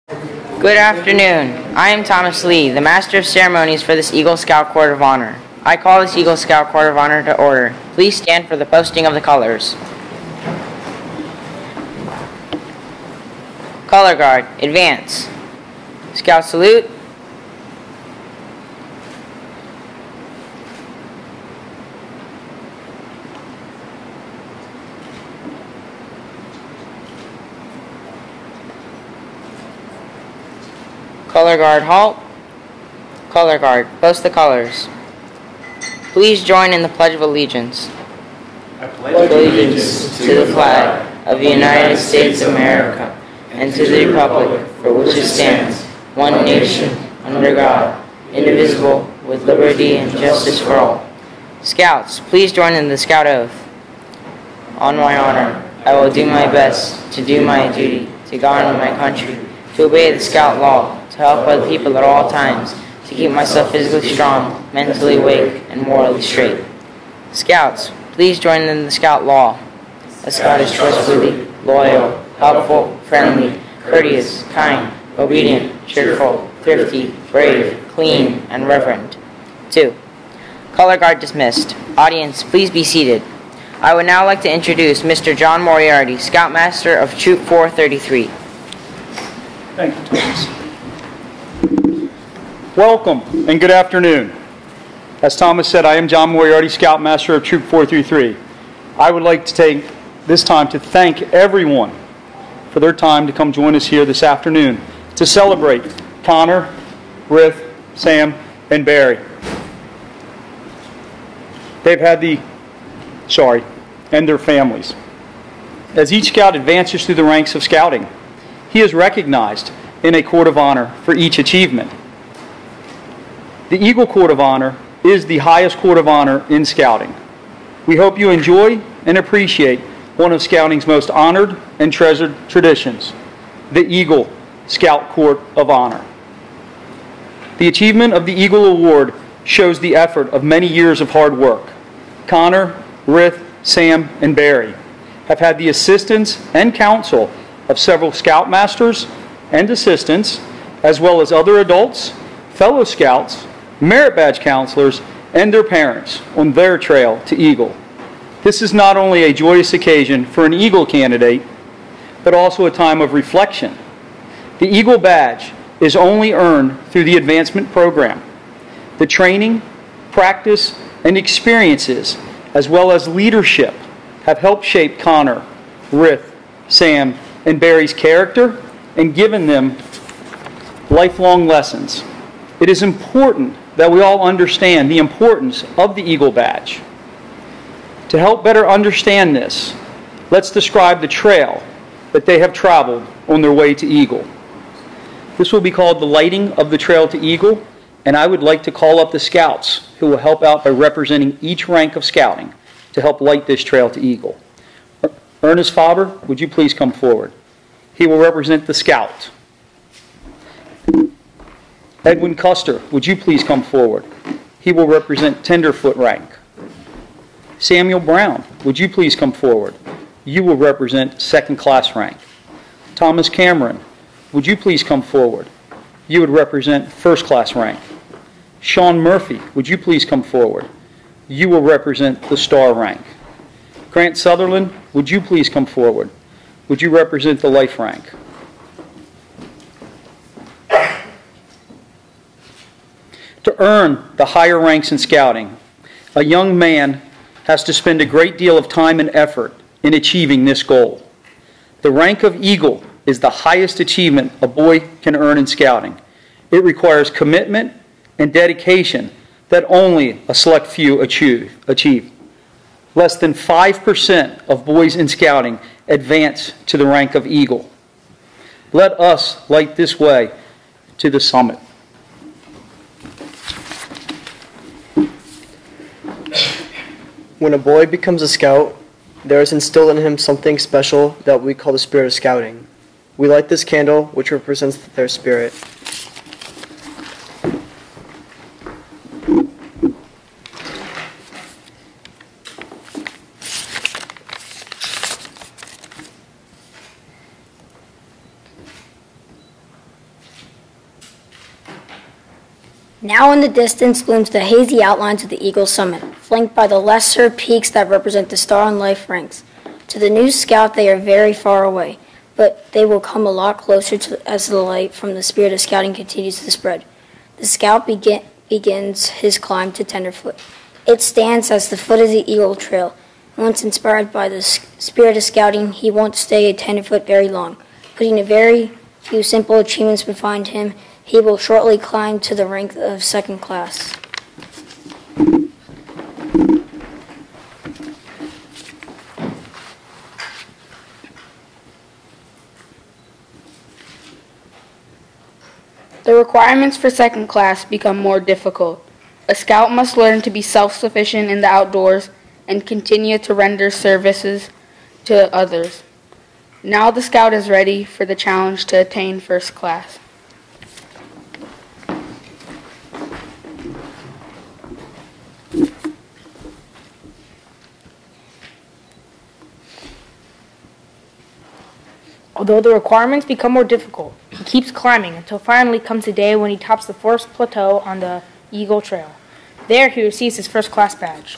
Good afternoon. I am Thomas Lee, the Master of Ceremonies for this Eagle Scout Court of Honor. I call this Eagle Scout Court of Honor to order. Please stand for the posting of the colors. Color Guard, advance. Scout salute. Color Guard, halt. Color Guard, post the colors. Please join in the Pledge of Allegiance. I pledge allegiance to the flag of the United States of America and to the republic for which it stands, one nation, under God, indivisible, with liberty and justice for all. Scouts, please join in the Scout Oath. On my honor, I will do my best to do my duty, to God and my country, to obey the Scout law, to help other people at all times, to keep myself physically strong, mentally awake, and morally straight. Scouts, please join in the Scout law. A Scout is trustworthy, loyal, helpful, friendly, courteous, kind, obedient, cheerful, thrifty, brave, clean, and reverent. 2. Color Guard dismissed. Audience, please be seated. I would now like to introduce Mr. John Moriarty, Scoutmaster of Troop 433. Thank you, Thomas. Welcome and good afternoon. As Thomas said, I am John Moriarty, Scoutmaster of Troop 433. I would like to take this time to thank everyone for their time to come join us here this afternoon to celebrate Connor, Rhyth, Sam, and Barry. They've had and their families. As each Scout advances through the ranks of Scouting, he is recognized in a Court of Honor for each achievement. The Eagle Court of Honor is the highest Court of Honor in Scouting. We hope you enjoy and appreciate one of Scouting's most honored and treasured traditions, the Eagle Scout Court of Honor. The achievement of the Eagle Award shows the effort of many years of hard work. Connor, Rhyth, Sam, and Barry have had the assistance and counsel of several Scoutmasters and assistants, as well as other adults, fellow Scouts, merit badge counselors, and their parents on their trail to Eagle. This is not only a joyous occasion for an Eagle candidate, but also a time of reflection. The Eagle badge is only earned through the advancement program. The training, practice, and experiences, as well as leadership, have helped shape Connor, Rhyth, Sam, and Barry's character and given them lifelong lessons. It is important that we all understand the importance of the Eagle badge. To help better understand this, let's describe the trail that they have traveled on their way to Eagle. This will be called the lighting of the trail to Eagle, and I would like to call up the Scouts who will help out by representing each rank of Scouting to help light this trail to Eagle. Ernest Faber, would you please come forward? He will represent the Scout. Edwin Custer, would you please come forward? He will represent Tenderfoot rank. Samuel Brown, would you please come forward? You will represent second class rank. Thomas Cameron, would you please come forward? You would represent first class rank. Sean Murphy, would you please come forward? You will represent the star rank. Grant Sutherland, would you please come forward? Would you represent the life rank? To earn the higher ranks in Scouting, a young man has to spend a great deal of time and effort in achieving this goal. The rank of Eagle is the highest achievement a boy can earn in Scouting. It requires commitment and dedication that only a select few achieve. Less than 5% of boys in Scouting advance to the rank of Eagle. Let us light this way to the summit. When a boy becomes a Scout, there is instilled in him something special that we call the spirit of Scouting. We light this candle, which represents their spirit. Now in the distance looms the hazy outlines of the Eagle summit, flanked by the lesser peaks that represent the Star and Life ranks. To the new scout, they are very far away, but they will come a lot closer as the light from the spirit of scouting continues to spread. The scout begins his climb to Tenderfoot. It stands as the foot of the Eagle Trail. Once inspired by the spirit of scouting, he won't stay at Tenderfoot very long. Putting a very few simple achievements behind him, he will shortly climb to the rank of second class. The requirements for second class become more difficult. A scout must learn to be self-sufficient in the outdoors and continue to render services to others. Now the scout is ready for the challenge to attain first class. Although the requirements become more difficult, he keeps climbing until finally comes the day when he tops the first plateau on the Eagle Trail. There he receives his first class badge.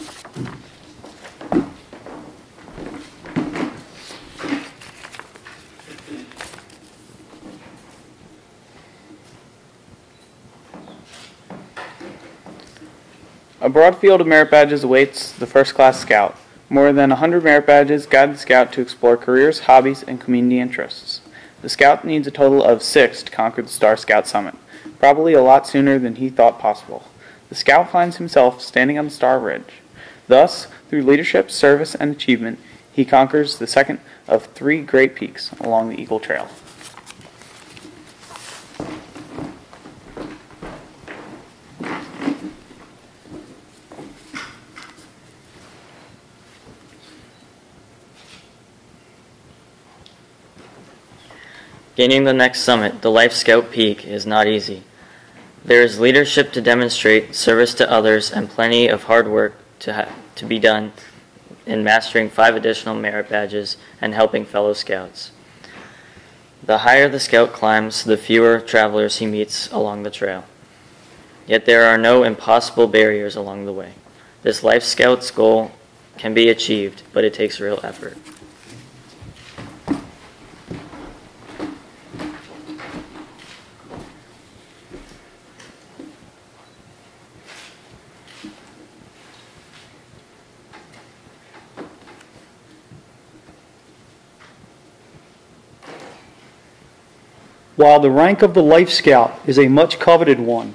A broad field of merit badges awaits the first-class scout. More than 100 merit badges guide the scout to explore careers, hobbies, and community interests. The scout needs a total of 6 to conquer the Star Scout Summit, probably a lot sooner than he thought possible. The scout finds himself standing on the Star Ridge. Thus, through leadership, service, and achievement, he conquers the second of 3 great peaks along the Eagle Trail. Gaining the next summit, the Life Scout Peak, is not easy. There is leadership to demonstrate, service to others, and plenty of hard work to be done in mastering 5 additional merit badges and helping fellow scouts. The higher the scout climbs, the fewer travelers he meets along the trail. Yet there are no impossible barriers along the way. This Life Scout's goal can be achieved, but it takes real effort. While the rank of the Life Scout is a much coveted one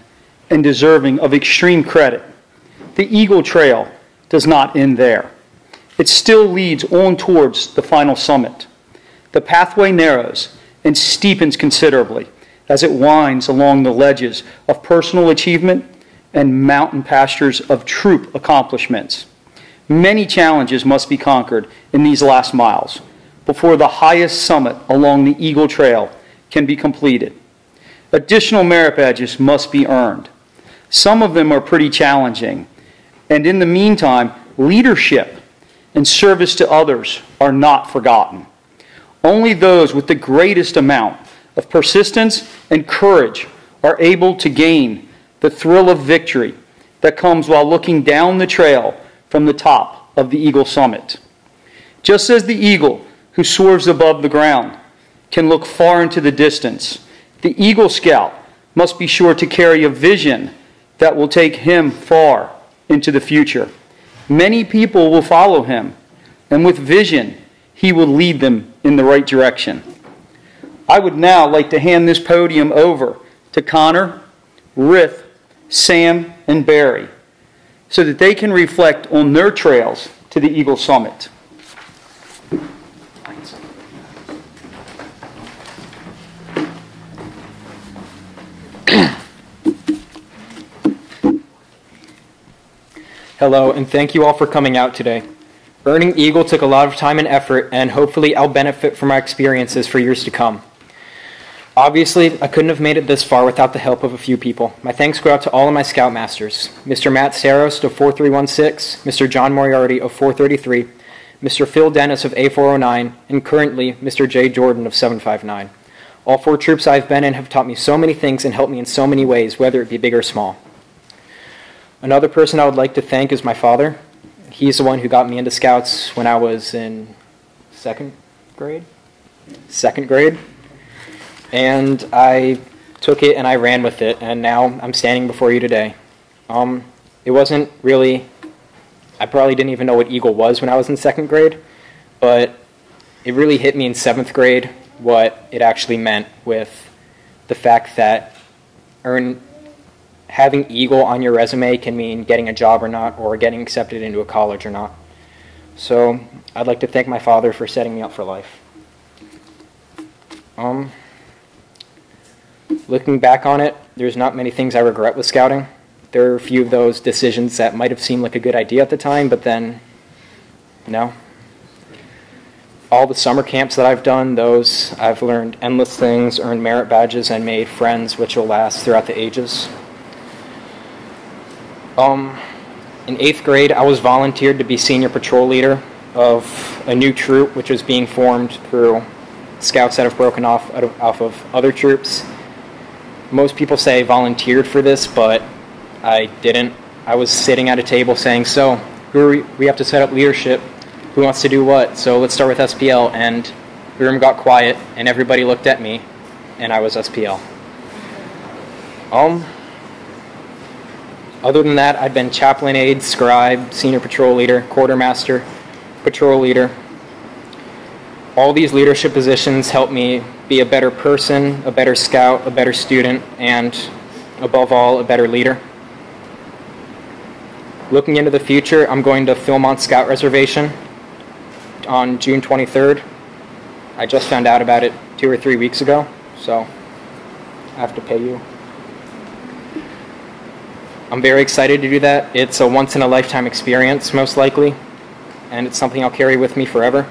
and deserving of extreme credit, the Eagle Trail does not end there. It still leads on towards the final summit. The pathway narrows and steepens considerably as it winds along the ledges of personal achievement and mountain pastures of troop accomplishments. Many challenges must be conquered in these last miles before the highest summit along the Eagle Trail can be completed. Additional merit badges must be earned. Some of them are pretty challenging, and in the meantime, leadership and service to others are not forgotten. Only those with the greatest amount of persistence and courage are able to gain the thrill of victory that comes while looking down the trail from the top of the Eagle summit. Just as the eagle who soars above the ground can look far into the distance, the Eagle Scout must be sure to carry a vision that will take him far into the future. Many people will follow him, and with vision, he will lead them in the right direction. I would now like to hand this podium over to Connor, Rhyth, Sam, and Barry so that they can reflect on their trails to the Eagle Summit. Hello, and thank you all for coming out today. Earning Eagle took a lot of time and effort, and hopefully I'll benefit from my experiences for years to come. Obviously, I couldn't have made it this far without the help of a few people. My thanks go out to all of my Scoutmasters, Mr. Matt Saros of 4316, Mr. John Moriarty of 433, Mr. Phil Dennis of A409, and currently Mr. Jay Jordan of 759. All 4 troops I've been in have taught me so many things and helped me in so many ways, whether it be big or small. Another person I would like to thank is my father. He's the one who got me into Scouts when I was in second grade. And I took it and I ran with it, and now I'm standing before you today. It wasn't really, I probably didn't even know what Eagle was when I was in second grade, but it really hit me in seventh grade what it actually meant with the fact that having Eagle on your resume can mean getting a job or not, or getting accepted into a college or not. So I'd like to thank my father for setting me up for life. Looking back on it, there's not many things I regret with Scouting. There are a few of those decisions that might have seemed like a good idea at the time, but then, no. All the summer camps that I've done, those I've learned endless things, earned merit badges, and made friends which will last throughout the ages. In 8th grade, I was volunteered to be senior patrol leader of a new troop which was being formed through Scouts that have broken off of other troops. Most people say I volunteered for this, but I didn't. I was sitting at a table saying, so, we have to set up leadership. Who wants to do what? So let's start with SPL. And the room got quiet, and everybody looked at me, and I was SPL. Other than that, I've been chaplain aide, scribe, senior patrol leader, quartermaster, patrol leader. All these leadership positions help me be a better person, a better scout, a better student, and above all, a better leader. Looking into the future, I'm going to Philmont Scout Reservation on June 23rd. I just found out about it 2 or 3 weeks ago, so I have to pay you. I'm very excited to do that. It's a once-in-a-lifetime experience, most likely, and it's something I'll carry with me forever.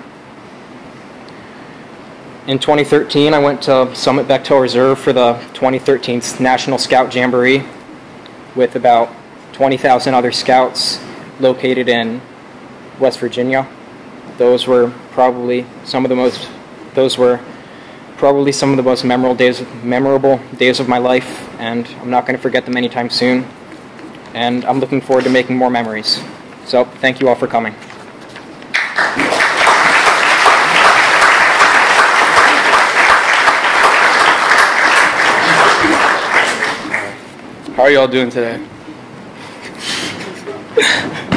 In 2013, I went to Summit Bechtel Reserve for the 2013 National Scout Jamboree with about 20,000 other scouts located in West Virginia. Those were probably some of the most memorable days of my life, and I'm not going to forget them anytime soon. And I'm looking forward to making more memories. So, thank you all for coming. How are y'all doing today?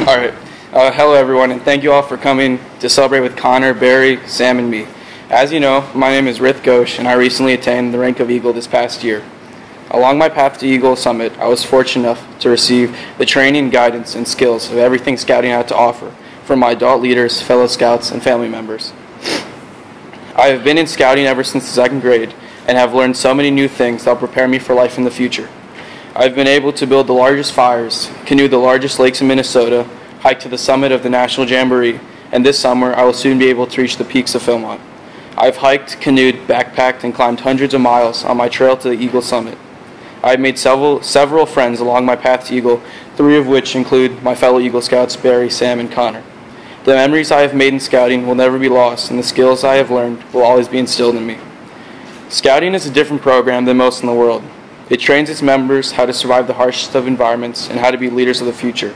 All right. Hello, everyone, and thank you all for coming to celebrate with Connor, Barry, Sam, and me. As you know, my name is Rhyth Ghosh, and I recently attained the rank of Eagle this past year. Along my path to Eagle Summit, I was fortunate enough to receive the training, guidance, and skills of everything Scouting had to offer from my adult leaders, fellow Scouts, and family members. I have been in Scouting ever since the second grade and have learned so many new things that will prepare me for life in the future. I've been able to build the largest fires, canoe the largest lakes in Minnesota, hike to the summit of the National Jamboree, and this summer I will soon be able to reach the peaks of Philmont. I've hiked, canoed, backpacked, and climbed hundreds of miles on my trail to the Eagle Summit. I've made several friends along my path to Eagle, 3 of which include my fellow Eagle Scouts, Barry, Sam, and Connor. The memories I have made in Scouting will never be lost, and the skills I have learned will always be instilled in me. Scouting is a different program than most in the world. It trains its members how to survive the harshest of environments and how to be leaders of the future.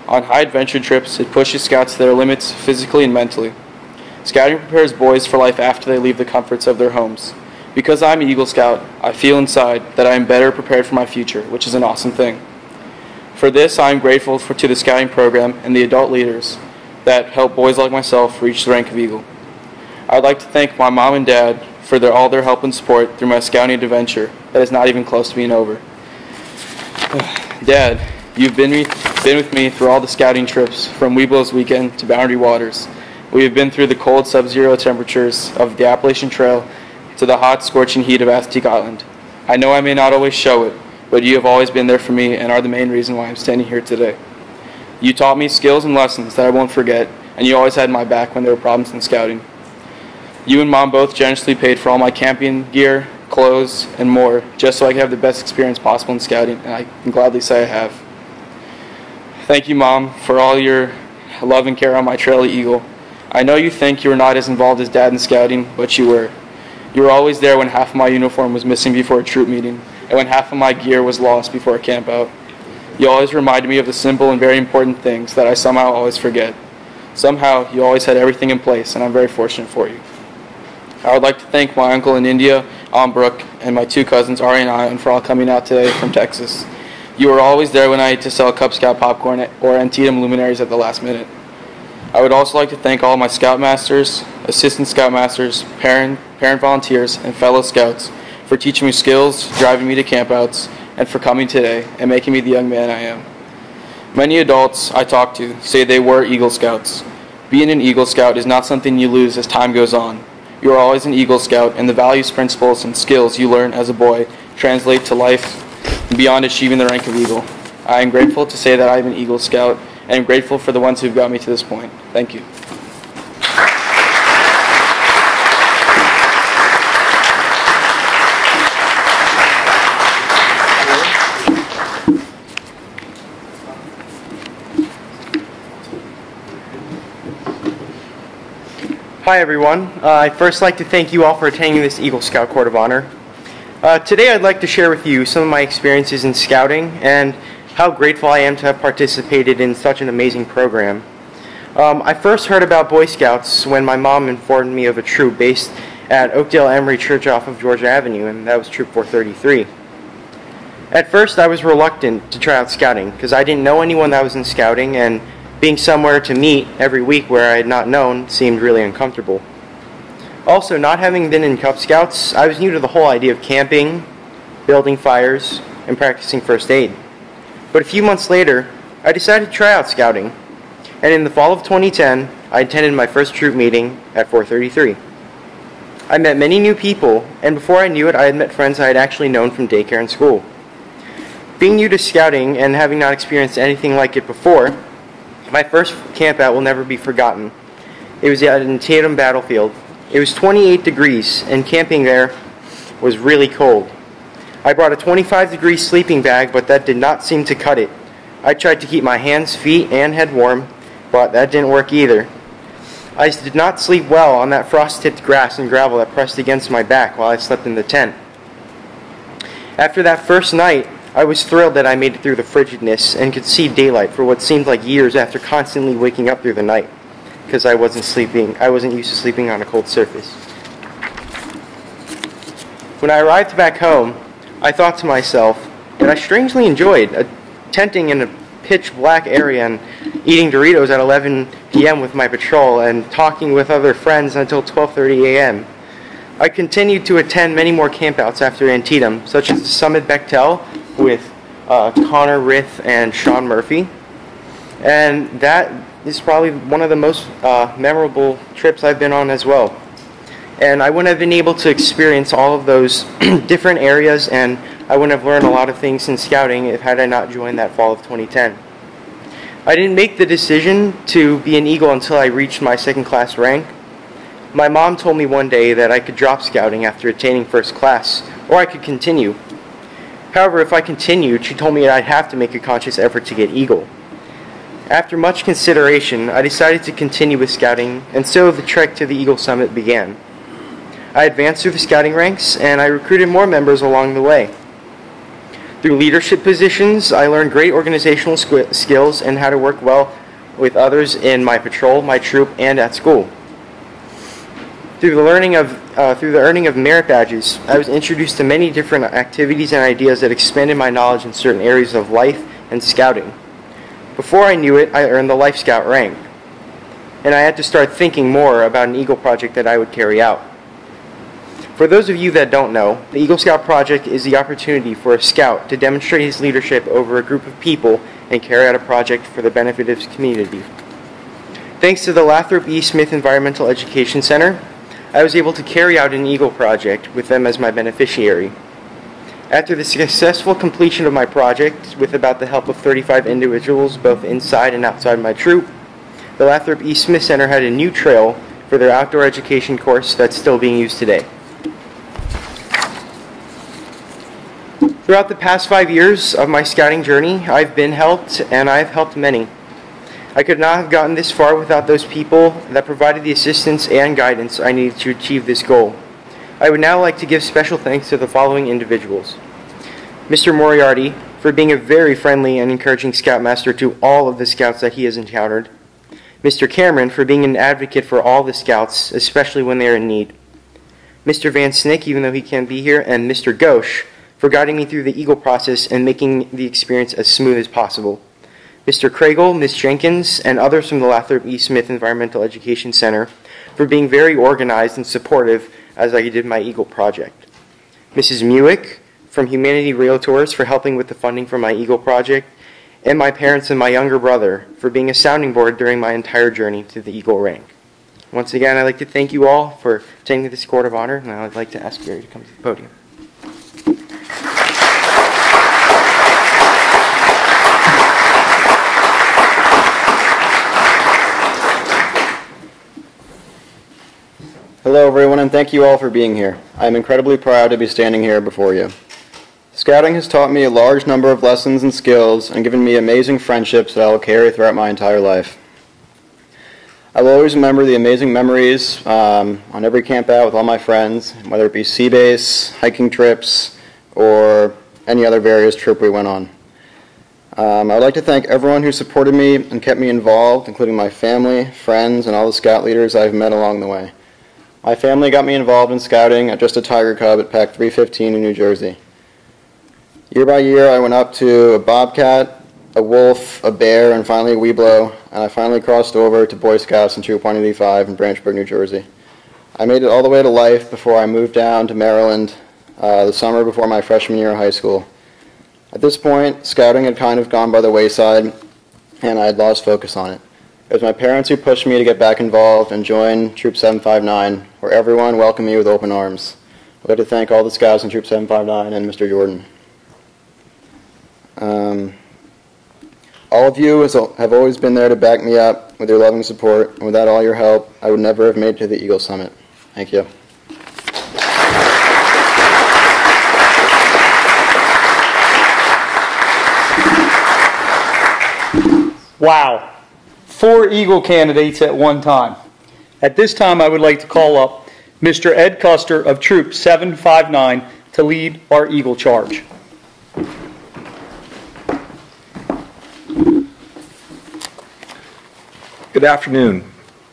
On high adventure trips, it pushes Scouts to their limits physically and mentally. Scouting prepares boys for life after they leave the comforts of their homes. Because I'm an Eagle Scout, I feel inside that I am better prepared for my future, which is an awesome thing. For this, I am grateful to the Scouting program and the adult leaders that help boys like myself reach the rank of Eagle. I would like to thank my mom and dad for all their help and support through my Scouting adventure that is not even close to being over. Dad, you've been with me through all the Scouting trips, from Weeblo's Weekend to Boundary Waters. We have been through the cold sub-zero temperatures of the Appalachian Trail to the hot, scorching heat of Aztec Island. I know I may not always show it, but you have always been there for me and are the main reason why I'm standing here today. You taught me skills and lessons that I won't forget, and you always had my back when there were problems in Scouting. You and Mom both generously paid for all my camping gear, clothes, and more, just so I could have the best experience possible in Scouting, and I can gladly say I have. Thank you, Mom, for all your love and care on my trail to Eagle. I know you think you were not as involved as Dad in Scouting, but you were. You were always there when half of my uniform was missing before a troop meeting, and when half of my gear was lost before a camp out. You always reminded me of the simple and very important things that I somehow always forget. Somehow, you always had everything in place, and I'm very fortunate for you. I would like to thank my uncle in India, Brooke, and my two cousins, Ari and Ian, for all coming out today from Texas. You were always there when I had to sell Cub Scout popcorn or Antietam luminaries at the last minute. I would also like to thank all my Scoutmasters, Assistant Scoutmasters, parent volunteers, and fellow Scouts for teaching me skills, driving me to campouts, and for coming today and making me the young man I am. Many adults I talk to say they were Eagle Scouts. Being an Eagle Scout is not something you lose as time goes on. You are always an Eagle Scout, and the values, principles, and skills you learn as a boy translate to life beyond achieving the rank of Eagle. I am grateful to say that I am an Eagle Scout, and I'm grateful for the ones who've got me to this point. Thank you. Hi everyone. I'd first like to thank you all for attending this Eagle Scout Court of Honor. Today I'd like to share with you some of my experiences in scouting and how grateful I am to have participated in such an amazing program. I first heard about Boy Scouts when my mom informed me of a troop based at Oakdale Emory Church off of Georgia Avenue, and that was Troop 433. At first I was reluctant to try out scouting because I didn't know anyone that was in scouting, and being somewhere to meet every week where I had not known seemed really uncomfortable. Also, not having been in Cub Scouts, I was new to the whole idea of camping, building fires, and practicing first aid. But a few months later, I decided to try out scouting, and in the fall of 2010, I attended my first troop meeting at 433. I met many new people, and before I knew it, I had met friends I had actually known from daycare and school. Being new to scouting and having not experienced anything like it before, my first campout will never be forgotten. It was at an Antietam battlefield. It was 28 degrees, and camping there was really cold. I brought a 25-degree sleeping bag, but that did not seem to cut it. I tried to keep my hands, feet, and head warm, but that didn't work either. I did not sleep well on that frost-tipped grass and gravel that pressed against my back while I slept in the tent. After that first night, I was thrilled that I made it through the frigidness and could see daylight for what seemed like years after constantly waking up through the night because I wasn't used to sleeping on a cold surface. When I arrived back home, I thought to myself that I strangely enjoyed tenting in a pitch black area and eating Doritos at 11 p.m. with my patrol and talking with other friends until 12:30 a.m. I continued to attend many more campouts after Antietam, such as the Summit Bechtel with Connor, Rhyth, and Sean Murphy. And that is probably one of the most memorable trips I've been on as well. And I wouldn't have been able to experience all of those different areas, and I wouldn't have learned a lot of things in scouting had I not joined that fall of 2010. I didn't make the decision to be an Eagle until I reached my second class rank. My mom told me one day that I could drop scouting after attaining first class, or I could continue. However, if I continued, she told me I'd have to make a conscious effort to get Eagle. After much consideration, I decided to continue with scouting, and so the trek to the Eagle Summit began. I advanced through the scouting ranks, and I recruited more members along the way. Through leadership positions, I learned great organizational skills and how to work well with others in my patrol, my troop, and at school. Through the earning of merit badges, I was introduced to many different activities and ideas that expanded my knowledge in certain areas of life and scouting. Before I knew it, I earned the Life Scout rank, and I had to start thinking more about an Eagle project that I would carry out. For those of you that don't know, the Eagle Scout project is the opportunity for a scout to demonstrate his leadership over a group of people and carry out a project for the benefit of his community. Thanks to the Lathrop E. Smith Environmental Education Center, I was able to carry out an Eagle project with them as my beneficiary. After the successful completion of my project, with about the help of 35 individuals both inside and outside my troop, the Lathrop E. Smith Center had a new trail for their outdoor education course that's still being used today. Throughout the past 5 years of my scouting journey, I've been helped, and I've helped many. I could not have gotten this far without those people that provided the assistance and guidance I needed to achieve this goal. I would now like to give special thanks to the following individuals. Mr. Moriarty for being a very friendly and encouraging scoutmaster to all of the scouts that he has encountered. Mr. Cameron for being an advocate for all the scouts, especially when they are in need. Mr. Van Snick, even though he can't be here, and Mr. Ghosh for guiding me through the Eagle process and making the experience as smooth as possible. Mr. Craigle, Ms. Jenkins, and others from the Lathrop E. Smith Environmental Education Center for being very organized and supportive as I did my Eagle project. Mrs. Muick from Humanity Realtors for helping with the funding for my Eagle project, and my parents and my younger brother for being a sounding board during my entire journey to the Eagle rank. Once again, I'd like to thank you all for attending this Court of Honor, and I would like to ask Gary to come to the podium. Hello everyone, and thank you all for being here. I am incredibly proud to be standing here before you. Scouting has taught me a large number of lessons and skills and given me amazing friendships that I will carry throughout my entire life. I will always remember the amazing memories on every camp out with all my friends, whether it be sea base, hiking trips, or any other various trip we went on. I would like to thank everyone who supported me and kept me involved, including my family, friends, and all the scout leaders I've met along the way. My family got me involved in scouting at just a tiger cub at Pack 315 in New Jersey. Year by year, I went up to a bobcat, a wolf, a bear, and finally a weeblo, and I finally crossed over to Boy Scouts in Troop 185 in Branchburg, New Jersey. I made it all the way to life before I moved down to Maryland the summer before my freshman year of high school. At this point, scouting had kind of gone by the wayside, and I had lost focus on it. It was my parents who pushed me to get back involved and join Troop 759, where everyone welcomed me with open arms. I'd like to thank all the scouts in Troop 759 and Mr. Jordan. All of you have always been there to back me up with your loving support, and without all your help, I would never have made it to the Eagle Summit. Thank you. Wow. 4 Eagle candidates at one time. At this time, I would like to call up Mr. Ed Custer of Troop 759 to lead our Eagle charge. Good afternoon.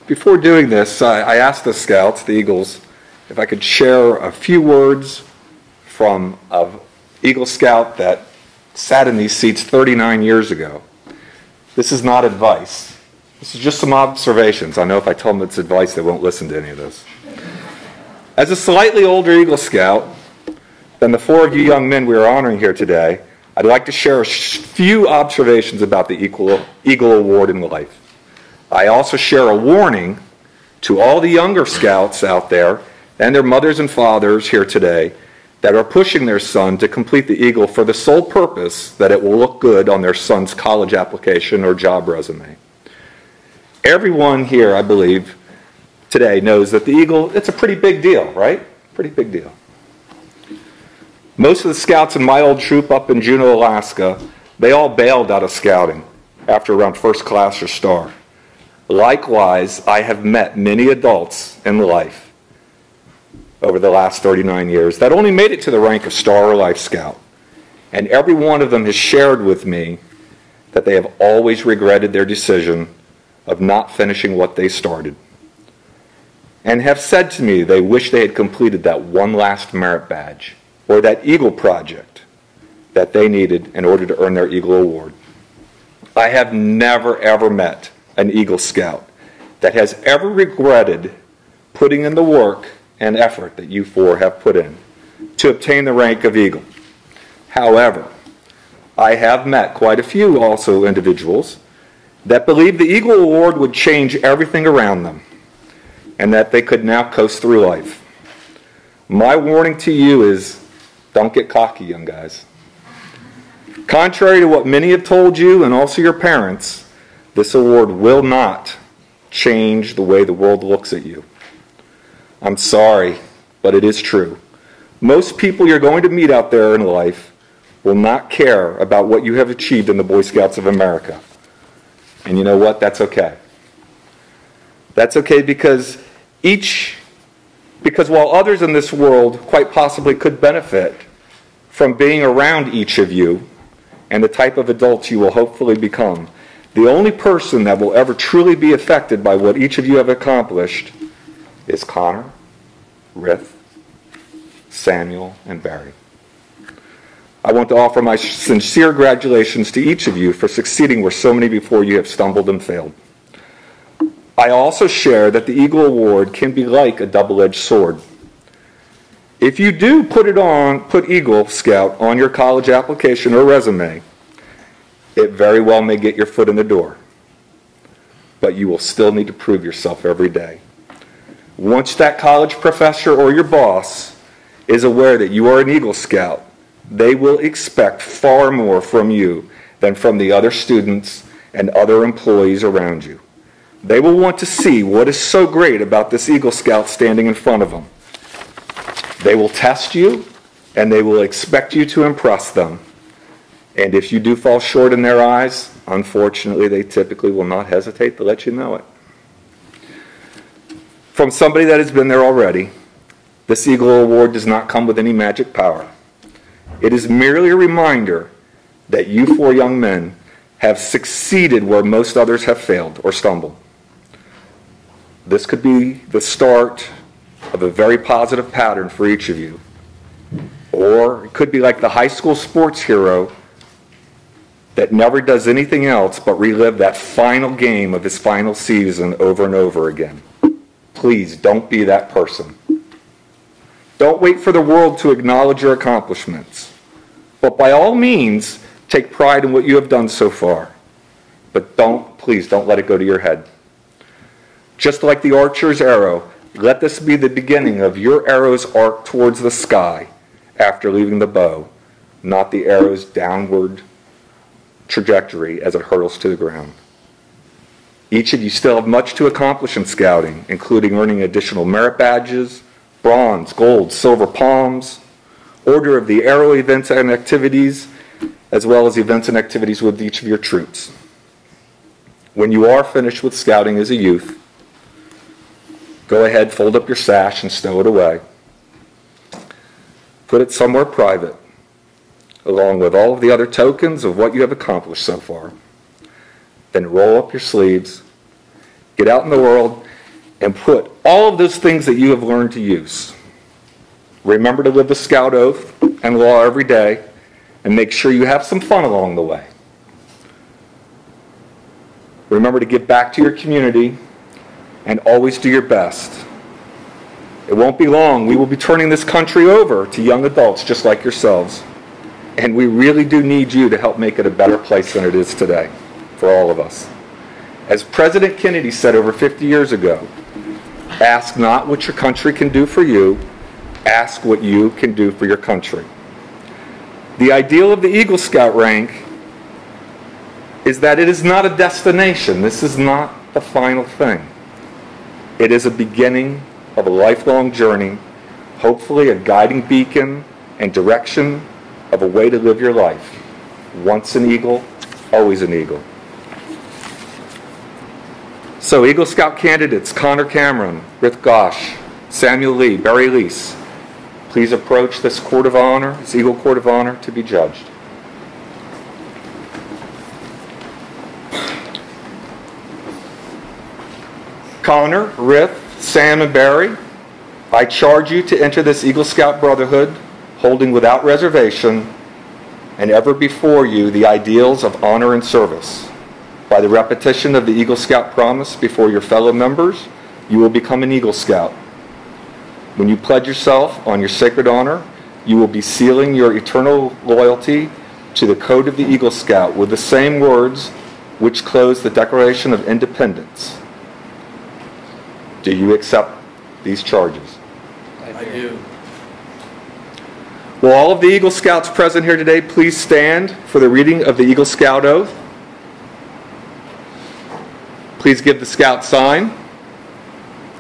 Before doing this, I asked the Scouts, the Eagles, if I could share a few words from an Eagle Scout that sat in these seats 39 years ago. This is not advice. This is just some observations. I know if I tell them it's advice, they won't listen to any of this. As a slightly older Eagle Scout than the 4 of you young men we are honoring here today, I'd like to share a few observations about the Eagle Award in life. I also share a warning to all the younger scouts out there and their mothers and fathers here today that are pushing their son to complete the Eagle for the sole purpose that it will look good on their son's college application or job resume. Everyone here, I believe, today knows that the Eagle, it's a pretty big deal, right? Pretty big deal. Most of the scouts in my old troop up in Juneau, Alaska, they all bailed out of scouting after around first class or star. Likewise, I have met many adults in life over the last 39 years that only made it to the rank of Star or Life Scout. And every one of them has shared with me that they have always regretted their decision of not finishing what they started. And have said to me they wish they had completed that one last merit badge or that Eagle project that they needed in order to earn their Eagle Award. I have never ever met an Eagle Scout that has ever regretted putting in the work and effort that you 4 have put in to obtain the rank of Eagle. However, I have met quite a few also individuals that believe the Eagle Award would change everything around them and that they could now coast through life. My warning to you is, don't get cocky, young guys. Contrary to what many have told you and also your parents, this award will not change the way the world looks at you. I'm sorry, but it is true. Most people you're going to meet out there in life will not care about what you have achieved in the Boy Scouts of America. And you know what? That's okay. That's okay because while others in this world quite possibly could benefit from being around each of you and the type of adults you will hopefully become, the only person that will ever truly be affected by what each of you have accomplished is Connor, Rhyth, Samuel, and Barry. I want to offer my sincere congratulations to each of you for succeeding where so many before you have stumbled and failed. I also share that the Eagle Award can be like a double-edged sword. If you do put Eagle Scout on your college application or resume, it very well may get your foot in the door. But you will still need to prove yourself every day. Once that college professor or your boss is aware that you are an Eagle Scout, they will expect far more from you than from the other students and other employees around you. They will want to see what is so great about this Eagle Scout standing in front of them. They will test you, and they will expect you to impress them. And if you do fall short in their eyes, unfortunately, they typically will not hesitate to let you know it. From somebody that has been there already, this Eagle Award does not come with any magic power. It is merely a reminder that you four young men have succeeded where most others have failed or stumbled. This could be the start of a very positive pattern for each of you. Or it could be like the high school sports hero that never does anything else but relive that final game of his final season over and over again. Please don't be that person. Don't wait for the world to acknowledge your accomplishments. But by all means, take pride in what you have done so far. But please don't let it go to your head. Just like the archer's arrow, let this be the beginning of your arrow's arc towards the sky after leaving the bow, not the arrow's downward trajectory as it hurtles to the ground. Each of you still have much to accomplish in scouting, including earning additional merit badges, bronze, gold, silver palms, order of the arrow events and activities, as well as events and activities with each of your troops. When you are finished with scouting as a youth, go ahead, fold up your sash and stow it away. Put it somewhere private, along with all of the other tokens of what you have accomplished so far. Then roll up your sleeves, get out in the world, and put all of those things that you have learned to use. Remember to live the Scout Oath and law every day, and make sure you have some fun along the way. Remember to give back to your community, and always do your best. It won't be long. We will be turning this country over to young adults just like yourselves. And we really do need you to help make it a better place than it is today for all of us. As President Kennedy said over 50 years ago, ask not what your country can do for you, ask what you can do for your country. The ideal of the Eagle Scout rank is that it is not a destination. This is not the final thing. It is a beginning of a lifelong journey, hopefully a guiding beacon and direction of a way to live your life. Once an eagle, always an eagle. So Eagle Scout candidates Connor Cameron, Rhyth Ghosh, Samuel Lee, Barry Leese, please approach this Court of Honor, this Eagle Court of Honor, to be judged. Connor, Rhyth, Sam, and Barry, I charge you to enter this Eagle Scout Brotherhood, holding without reservation, and ever before you the ideals of honor and service. By the repetition of the Eagle Scout promise before your fellow members, you will become an Eagle Scout. When you pledge yourself on your sacred honor, you will be sealing your eternal loyalty to the code of the Eagle Scout with the same words which close the Declaration of Independence. Do you accept these charges? I do. Will all of the Eagle Scouts present here today please stand for the reading of the Eagle Scout Oath? Please give the Scout sign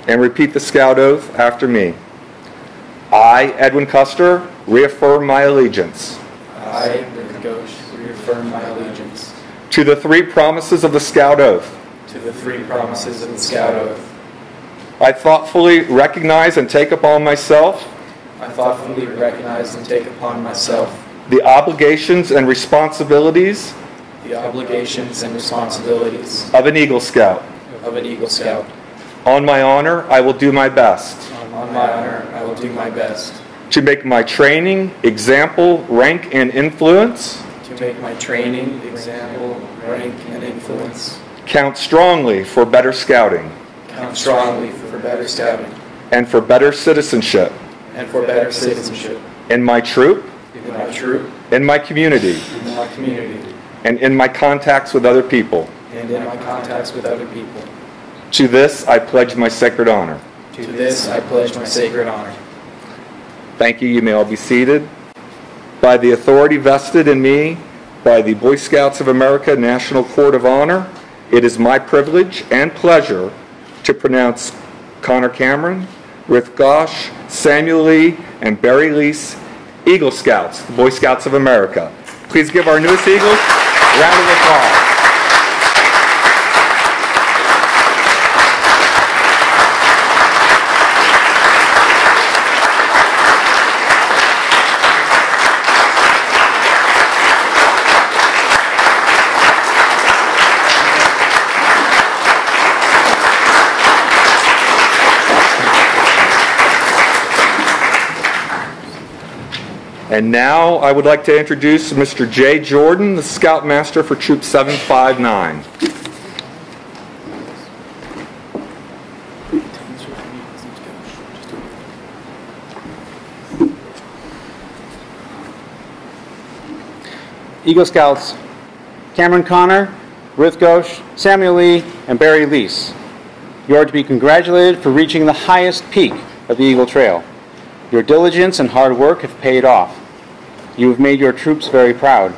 and repeat the Scout Oath after me. I, Edwin Custer, reaffirm my allegiance. I, Rhyth Ghosh, reaffirm my allegiance. To the three promises of the Scout Oath. To the three promises of the Scout Oath. I thoughtfully recognize and take upon myself I thoughtfully recognize and take upon myself the obligations and responsibilities of an Eagle Scout. On my honor, I will do my best to make my training, example, rank, and influence count strongly for better scouting and for better citizenship in my troop, in my community, and in my contacts with other people. To this, I pledge my sacred honor. Thank you. You may all be seated. By the authority vested in me by the Boy Scouts of America National Court of Honor, it is my privilege and pleasure to pronounce Connor Cameron, Rhyth Ghosh, Samuel Lee, and Barry Leese Eagle Scouts, the Boy Scouts of America. Please give our newest Eagles a round of applause. And now I would like to introduce Mr. Jay Jordan, the Scoutmaster for Troop 759. Eagle Scouts Cameron Connor, Rhyth Ghosh, Samuel Lee, and Barry Leese. You are to be congratulated for reaching the highest peak of the Eagle Trail. Your diligence and hard work have paid off. You have made your troops very proud.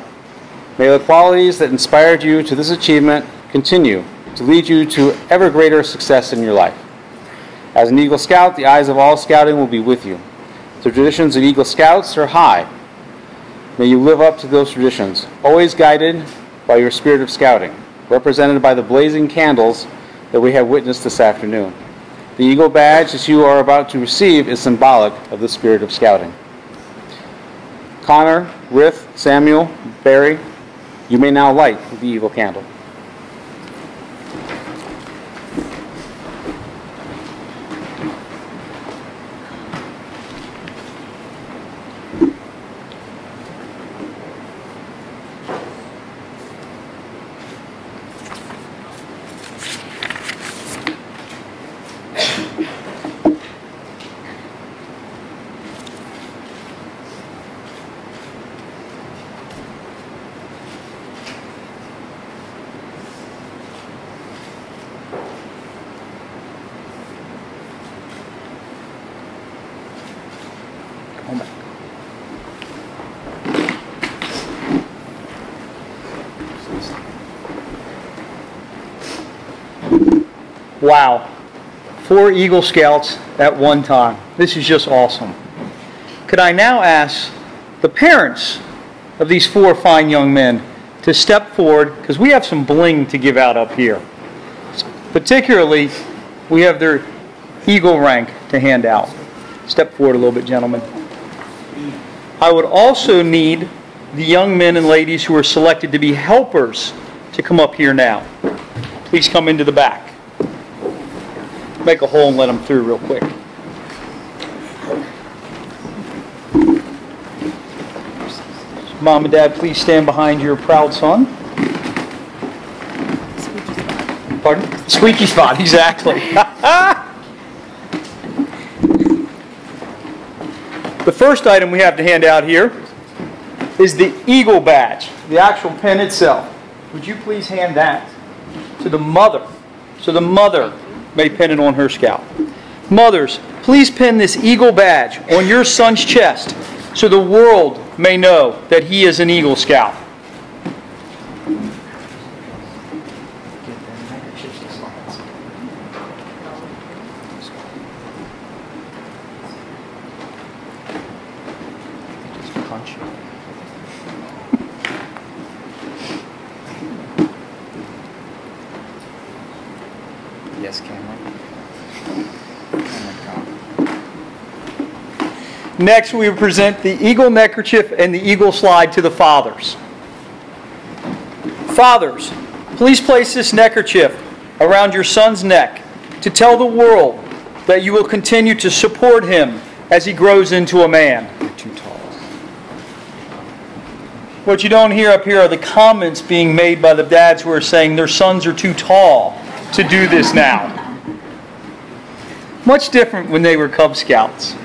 May the qualities that inspired you to this achievement continue to lead you to ever greater success in your life. As an Eagle Scout, the eyes of all scouting will be with you. The traditions of Eagle Scouts are high. May you live up to those traditions, always guided by your spirit of scouting, represented by the blazing candles that we have witnessed this afternoon. The Eagle Badge that you are about to receive is symbolic of the spirit of scouting. Connor, Rhyth, Samuel, Barry, you may now light the Eagle candle. Wow. 4 Eagle Scouts at one time. This is just awesome. Could I now ask the parents of these 4 fine young men to step forward, because we have some bling to give out up here. Particularly, we have their Eagle rank to hand out. Step forward a little bit, gentlemen. I would also need the young men and ladies who are selected to be helpers to come up here now. Please come into the back. Make a hole and let them through real quick. Mom and Dad, please stand behind your proud son. Pardon? Squeaky spot, exactly. The first item we have to hand out here is the Eagle Badge, the actual pin itself. Would you please hand that to the mother, so the mother may pin it on her Scout. Mothers, please pin this Eagle Badge on your son's chest so the world may know that he is an Eagle Scout. Next, we present the eagle neckerchief and the eagle slide to the fathers. Fathers, please place this neckerchief around your son's neck to tell the world that you will continue to support him as he grows into a man. Too tall. What you don't hear up here are the comments being made by the dads who are saying their sons are too tall to do this now. Much different when they were Cub Scouts.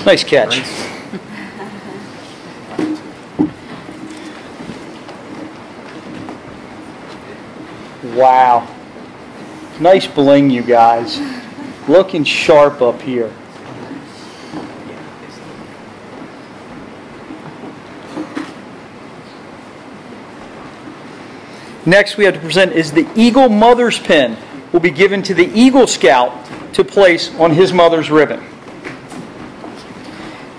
Nice catch. Wow. Nice bling, you guys. Looking sharp up here. Next we have to present is the Eagle Mother's Pin. Will be given to the Eagle Scout to place on his mother's ribbon.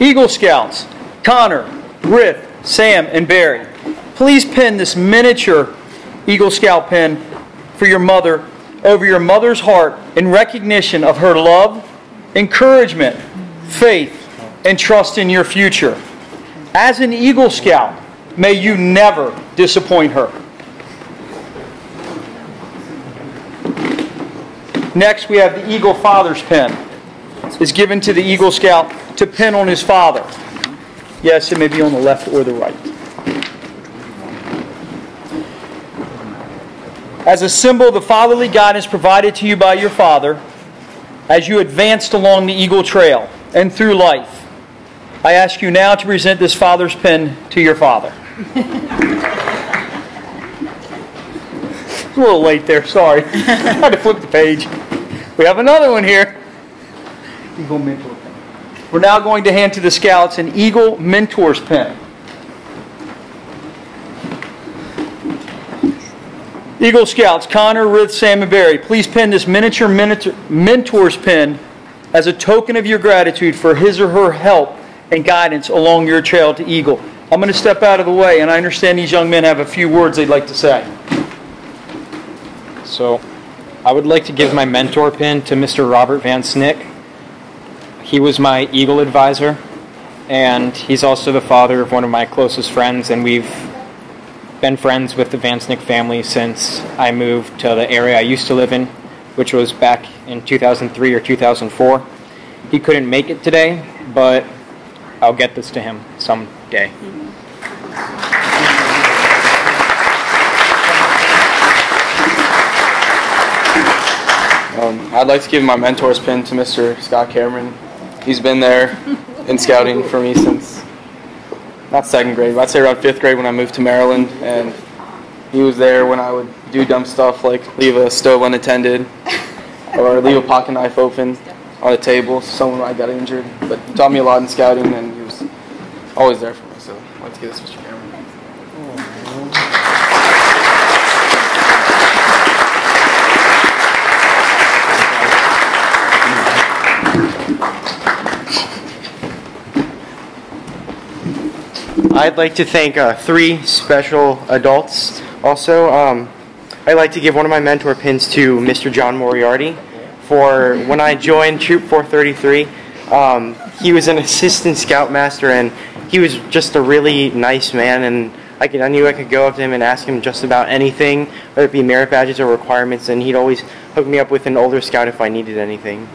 Eagle Scouts, Connor, Rhyth, Sam, and Barry, please pin this miniature Eagle Scout pin for your mother over your mother's heart in recognition of her love, encouragement, faith, and trust in your future. As an Eagle Scout, may you never disappoint her. Next, we have the Eagle Father's Pin. Is given to the Eagle Scout to pin on his father. Yes, it may be on the left or the right. As a symbol of the fatherly guidance provided to you by your father, as you advanced along the Eagle Trail and through life, I ask you now to present this father's pin to your father. A little late there, sorry. I had to flip the page. We have another one here. Eagle Mentor Pin. We're now going to hand to the Scouts an Eagle Mentor's Pin. Eagle Scouts, Connor, Rhyth, Sam, and Barry, please pin this miniature Mentor's Pin as a token of your gratitude for his or her help and guidance along your trail to Eagle. I'm going to step out of the way, and I understand these young men have a few words they'd like to say. So, I would like to give my mentor pin to Mr. Robert Van Snick. He was my Eagle advisor, and he's also the father of one of my closest friends, and we've been friends with the Van Snick family since I moved to the area I used to live in, which was back in 2003 or 2004. He couldn't make it today, but I'll get this to him someday. I'd like to give my mentor's pin to Mr. Scott Cameron. He's been there in scouting for me since, not second grade, but I'd say around 5th grade when I moved to Maryland. And he was there when I would do dumb stuff like leave a stove unattended or leave a pocket knife open on a table so someone might got injured. But he taught me a lot in scouting, and he was always there for me. So I'd like to give this to Mr. Cameron. I'd like to thank 3 special adults. Also, I'd like to give one of my mentor pins to Mr. John Moriarty. For when I joined Troop 433, he was an assistant scoutmaster, and he was just a really nice man, and I knew I could go up to him and ask him just about anything, whether it be merit badges or requirements, and he'd always hook me up with an older scout if I needed anything.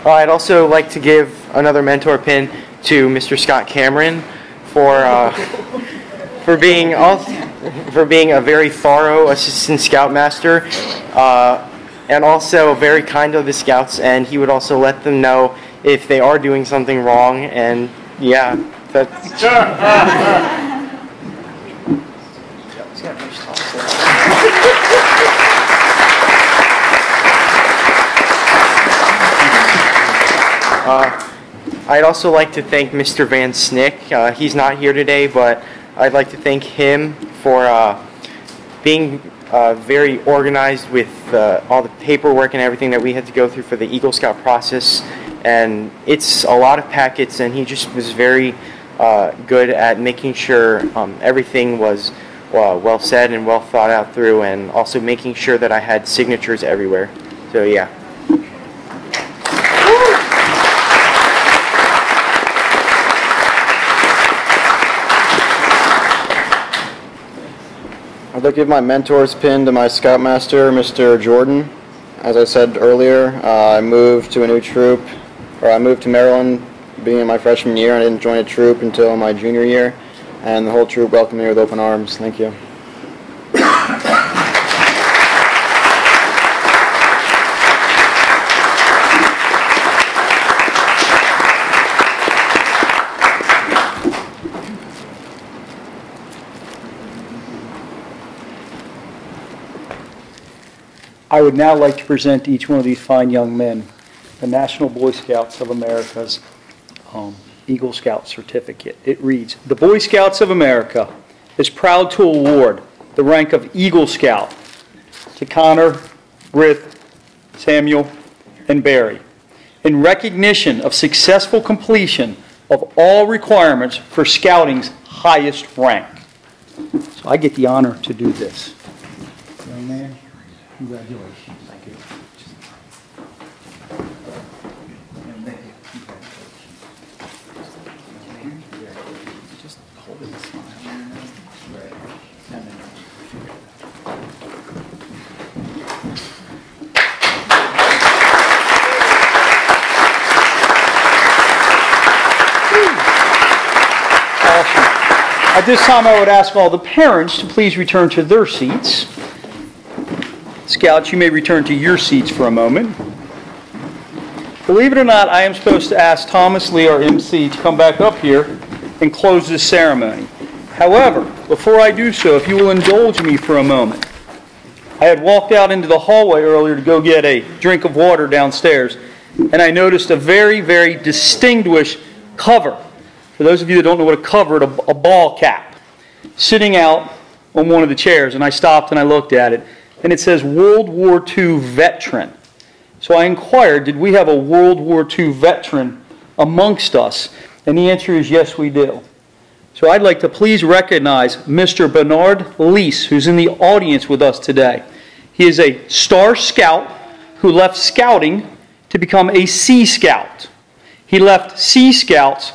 I'd also like to give another mentor pin to Mr. Scott Cameron for being a very thorough assistant scoutmaster, and also very kind to the scouts. And he would also let them know if they are doing something wrong. And yeah, that's. I'd also like to thank Mr. Van Snick. He's not here today, but I'd like to thank him for being very organized with all the paperwork and everything that we had to go through for the Eagle Scout process. And it's a lot of packets, and he just was very good at making sure everything was well said and well thought out through, and also making sure that I had signatures everywhere. So yeah. I'd like to give my mentor's pin to my Scoutmaster, Mr. Jordan. As I said earlier, I moved to a new troop, or I moved to Maryland being in my freshman year, and I didn't join a troop until my junior year, and the whole troop welcomed me with open arms. Thank you. I would now like to present to each one of these fine young men the National Boy Scouts of America's Eagle Scout certificate. It reads, "The Boy Scouts of America is proud to award the rank of Eagle Scout to Connor, Rhyth, Samuel, and Barry in recognition of successful completion of all requirements for Scouting's highest rank." So I get the honor to do this. Young man, congratulations. Thank you. Just hold it a smile. Awesome. At this time, I would ask all the parents to please return to their seats. Scouts, you may return to your seats for a moment. Believe it or not, I am supposed to ask Thomas Lee, our MC, to come back up here and close this ceremony. However, before I do so, if you will indulge me for a moment, I had walked out into the hallway earlier to go get a drink of water downstairs, and I noticed a very, very distinguished cover. For those of you that don't know what a cover is, a ball cap, sitting out on one of the chairs, and I stopped and I looked at it, and it says World War II veteran. So I inquired, did we have a World War II veteran amongst us? And the answer is yes, we do. So I'd like to please recognize Mr. Bernard Leese, who's in the audience with us today. He is a Star Scout who left Scouting to become a Sea Scout. He left Sea Scouts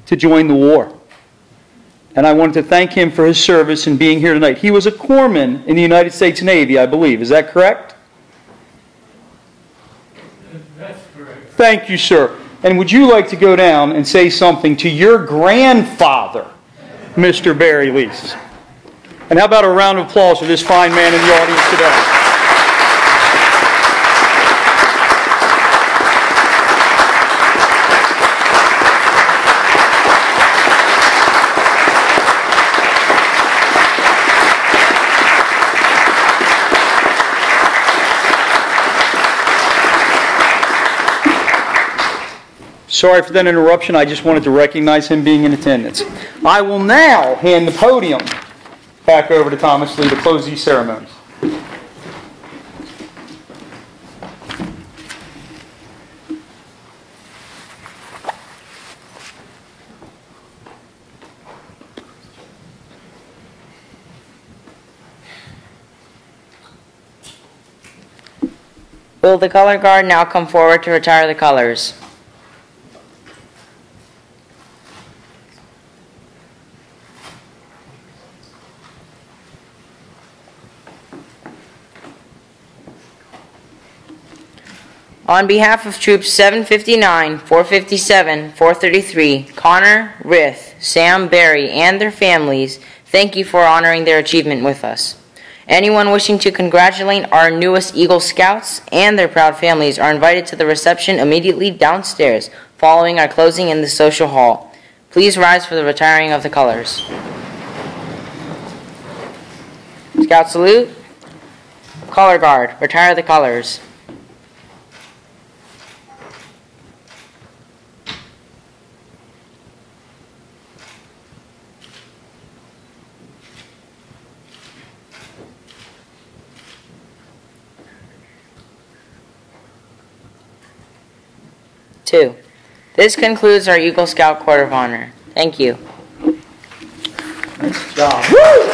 to join the war. And I wanted to thank him for his service in being here tonight. He was a corpsman in the United States Navy, I believe. Is that correct? That's correct. Thank you, sir. And would you like to go down and say something to your grandfather, Mr. Barry Leese? And how about a round of applause for this fine man in the audience today? Sorry for that interruption. I just wanted to recognize him being in attendance. I will now hand the podium back over to Thomas Lee to close these ceremonies. Will the color guard now come forward to retire the colors? On behalf of Troops 759, 457, 433, Connor, Rhyth, Sam, Barry, and their families, thank you for honoring their achievement with us. Anyone wishing to congratulate our newest Eagle Scouts and their proud families are invited to the reception immediately downstairs following our closing in the social hall. Please rise for the retiring of the colors. Scout salute. Color guard, retire the colors. 2. This concludes our Eagle Scout Court of Honor. Thank you. Nice job. Woo!